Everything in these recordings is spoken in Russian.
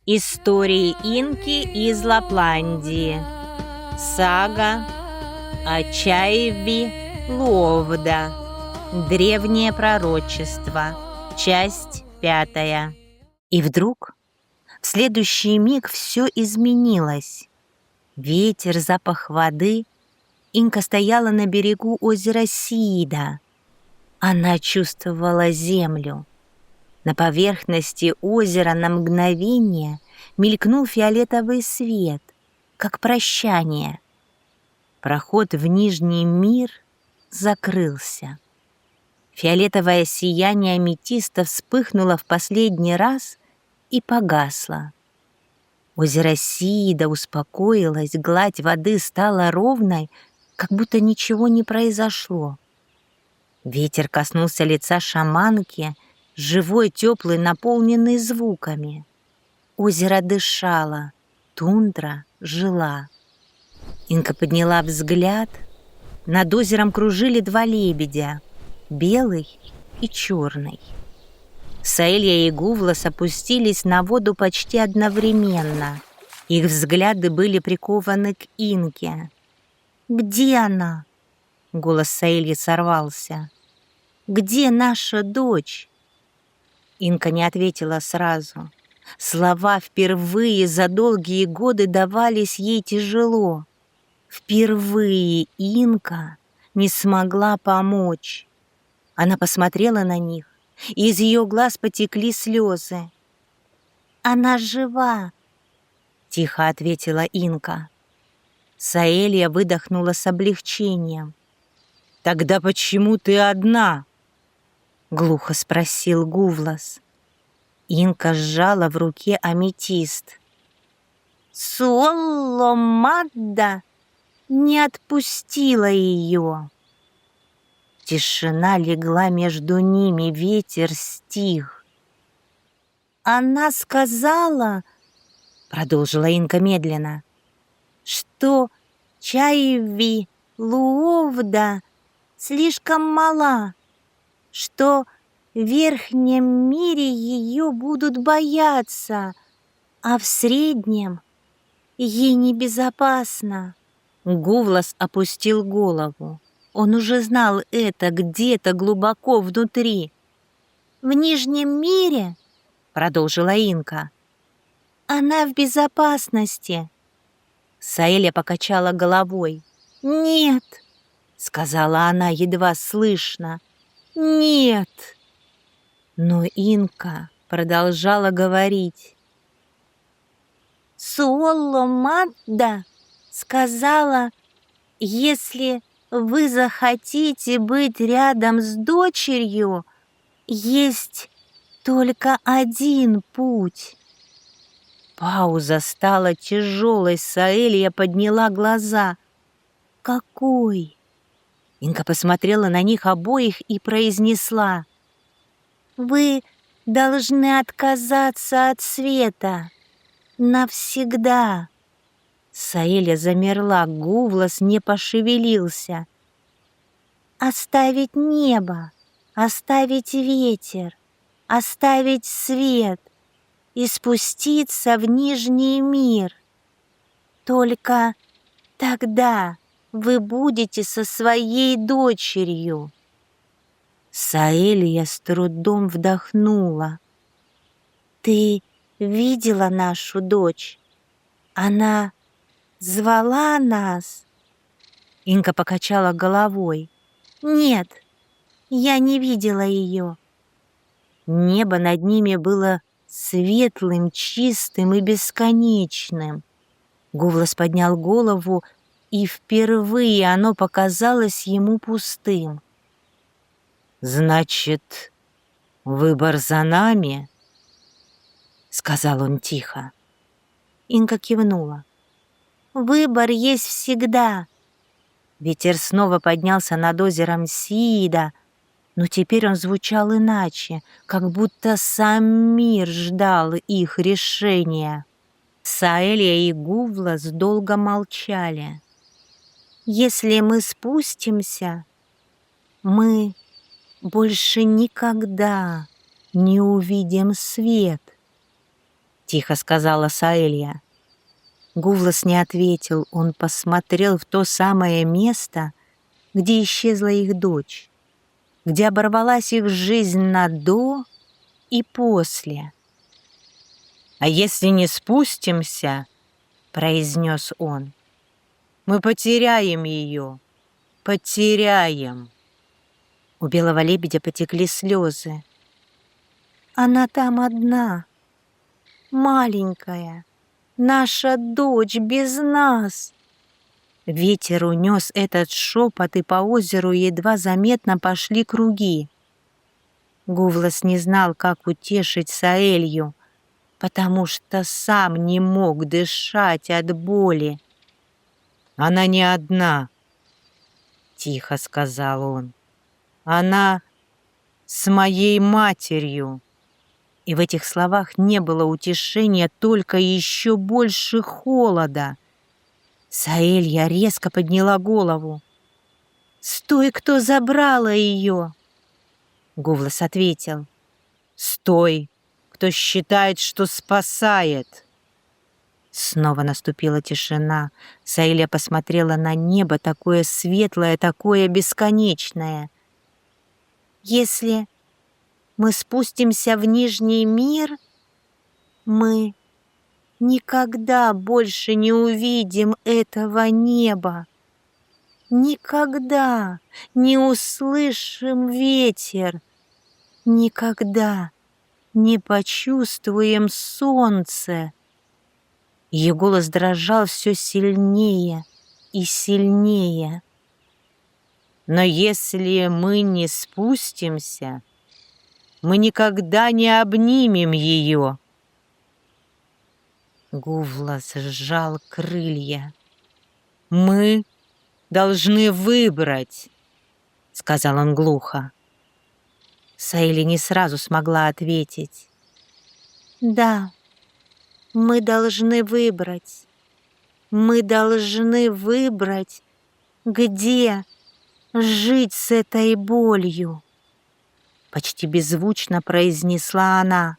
Истории инки из Лапландии. Сага о Чайви Луовда. Древнее пророчество. Часть 5. И вдруг в следующий миг все изменилось. Ветер, запах воды. Инка стояла на берегу озера Сиида. Она чувствовала землю. На поверхности озера на мгновение мелькнул фиолетовый свет, как прощание. Проход в Нижний мир закрылся. Фиолетовое сияние аметиста вспыхнуло в последний раз и погасло. Озеро Сиида успокоилось, гладь воды стала ровной, как будто ничего не произошло. Ветер коснулся лица шаманки, живой, теплый, наполненный звуками. Озеро дышало, тундра жила. Инка подняла взгляд. Над озером кружили два лебедя, белый и черный. Саэлья и Гувлас опустились на воду почти одновременно. Их взгляды были прикованы к Инке. «Где она?» — голос Саэльи сорвался. «Где наша дочь?» Инка не ответила сразу. Слова впервые за долгие годы давались ей тяжело. Впервые Инка не смогла помочь. Она посмотрела на них, и из ее глаз потекли слезы. «Она жива!» — тихо ответила Инка. Саэлья выдохнула с облегчением. «Тогда почему ты одна?» — глухо спросил Гувлас. Инка сжала в руке аметист. Соломадда не отпустила ее. Тишина легла между ними, ветер стих. «Она сказала, — продолжила Инка медленно, — что Чайви Луовда слишком мала, что в верхнем мире ее будут бояться, а в среднем ей небезопасно». Гувлас опустил голову. Он уже знал это где-то глубоко внутри. «В Нижнем мире, — продолжила Инка, — она в безопасности». Саэлья покачала головой. «Нет, — сказала она едва слышно, — нет». Но Инка продолжала говорить. «Соломадда сказала, если вы захотите быть рядом с дочерью, есть только один путь». Пауза стала тяжелой, Саэлья подняла глаза. «Какой?» Инка посмотрела на них обоих и произнесла. «Вы должны отказаться от света. Навсегда». Саэлья замерла, Гувлас не пошевелился. «Оставить небо, оставить ветер, оставить свет и спуститься в Нижний мир. Только тогда вы будете со своей дочерью». Саэлья с трудом вдохнула. «Ты видела нашу дочь? Она звала нас?» Инка покачала головой. «Нет, я не видела ее». Небо над ними было светлым, чистым и бесконечным. Гувлас поднял голову, и впервые оно показалось ему пустым. «Значит, выбор за нами?» — сказал он тихо. Инка кивнула. «Выбор есть всегда». Ветер снова поднялся над озером Сиида, но теперь он звучал иначе, как будто сам мир ждал их решения. Саэлья и Гувлас долго молчали. «Если мы спустимся, мы больше никогда не увидим свет», — тихо сказала Саэлья. Гувлас не ответил, он посмотрел в то самое место, где исчезла их дочь, где оборвалась их жизнь на «до» и «после». «А если не спустимся, — произнес он, — мы потеряем ее, потеряем». У белого лебедя потекли слезы. «Она там одна, маленькая, наша дочь без нас». Ветер унес этот шепот, и по озеру едва заметно пошли круги. Гувлас не знал, как утешить Саэлью, потому что сам не мог дышать от боли. «Она не одна», — тихо сказал он. «Она с моей матерью». И в этих словах не было утешения, только еще больше холода. Саэлья резко подняла голову. «Стой, кто забрала ее!» Гувлас ответил. «Стой, кто считает, что спасает!» Снова наступила тишина. Саэлья посмотрела на небо, такое светлое, такое бесконечное. «Если мы спустимся в Нижний мир, мы никогда больше не увидим этого неба, никогда не услышим ветер, никогда не почувствуем солнце». Ее голос дрожал все сильнее и сильнее. «Но если мы не спустимся, мы никогда не обнимем ее». Гувлас сжал крылья. «Мы должны выбрать», — сказал он глухо. Саэлья не сразу смогла ответить. «Да, мы должны выбрать. Мы должны выбрать, где жить с этой болью», — почти беззвучно произнесла она.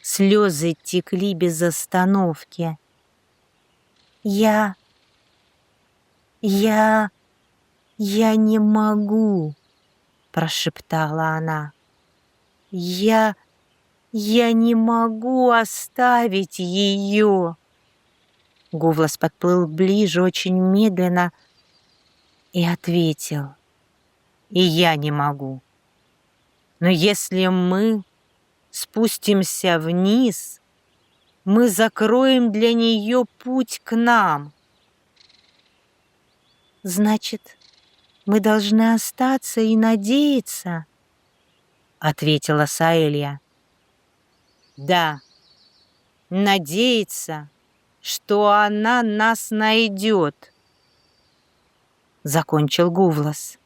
Слезы текли без остановки. Я не могу», — прошептала она. Я не могу оставить ее». Гувлас подплыл ближе очень медленно и ответил. «И я не могу. Но если мы спустимся вниз, мы закроем для нее путь к нам». «Значит, мы должны остаться и надеяться», — ответила Саэлья. «Да, надеяться, что она нас найдет», — закончил Гувлас.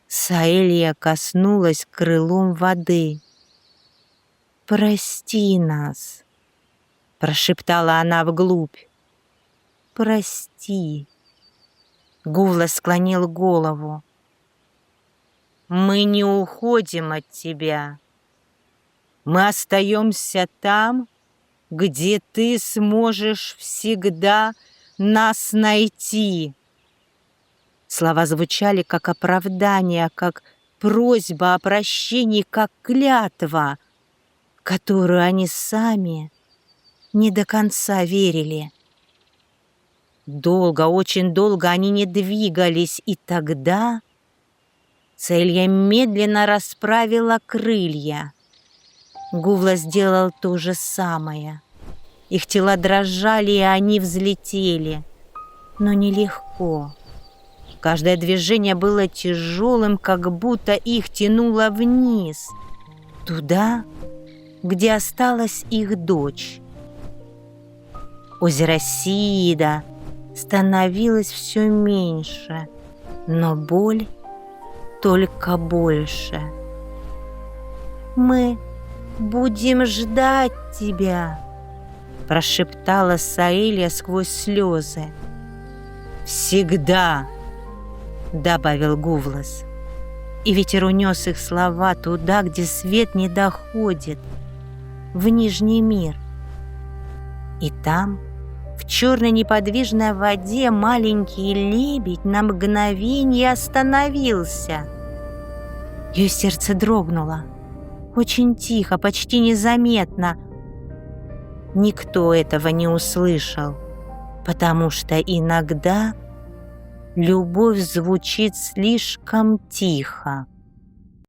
Саэлья коснулась крылом воды. «Прости нас», — прошептала она вглубь. «Прости». Гувлас склонил голову. «Мы не уходим от тебя. Мы остаемся там, где ты сможешь всегда нас найти». Слова звучали как оправдание, как просьба о прощении, как клятва, которую они сами не до конца верили. Долго, очень долго они не двигались, и тогда Саэлья медленно расправила крылья. Гувлас сделал то же самое. Их тела дрожали, и они взлетели, но нелегко. Каждое движение было тяжелым, как будто их тянуло вниз, туда, где осталась их дочь. Озеро Сиида становилось все меньше, но боль только больше. «Мы будем ждать тебя», — прошептала Саэлья сквозь слезы. «Всегда», — добавил Гувлас. И ветер унес их слова туда, где свет не доходит, в Нижний мир. И там, в черной неподвижной воде, маленький лебедь на мгновение остановился. Ее сердце дрогнуло. Очень тихо, почти незаметно. Никто этого не услышал, потому что иногда любовь звучит слишком тихо.